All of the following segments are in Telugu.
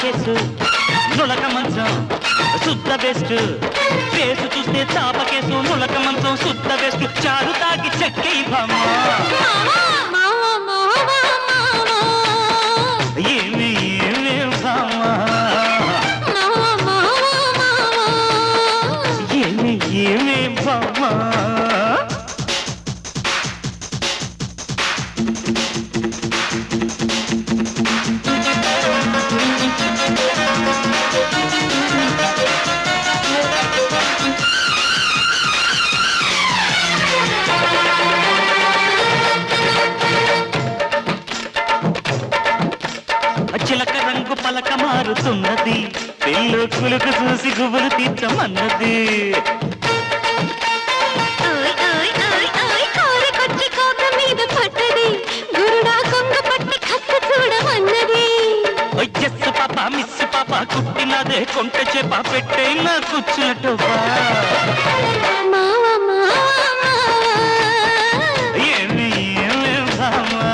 కేసు నులక మంచం శుద్ధ బెస్ట్ కేసు చూస్తే చాప కేసు నులక మంచం శుద్ధ బెస్ట్ చారు తాగి చెక్కై బామ్మ ఏమి ఏమి బామ్మ ఏమి ఏమి బామ్మ చిలక రంగు పలక మారుతున్నది పెళ్ళు కులుకు చూసి గుబులు తీర్చమన్నది ఎస్ పాప మిస్ పాప కుట్టినదే కొంట చేప పెట్టే నా కూర్చున్నట్టు ఏమి ఏమి బామా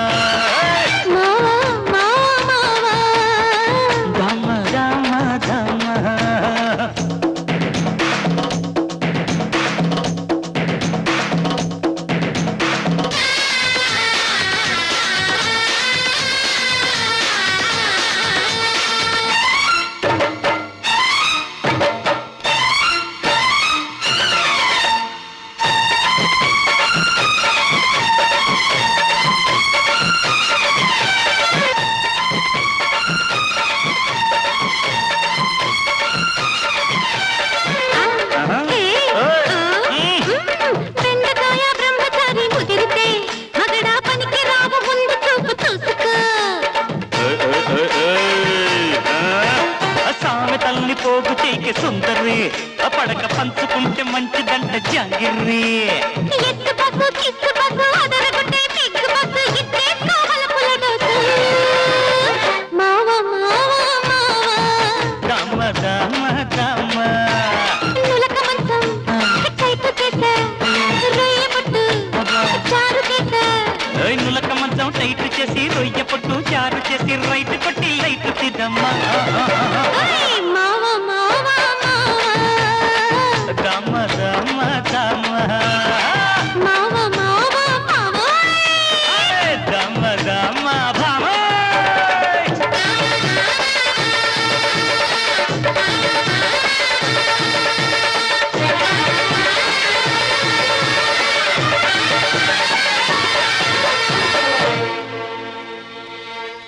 సామెతల్ని పోగు చేయికి సుందరి పడక పంచుకుంటే మంచిదంట జాంగిర్రి నులక మంచం టైట్ చేసి రొయ్య పట్టు చారు చేసి రైట్ కొట్టి లైట్ తిద్దమ్మా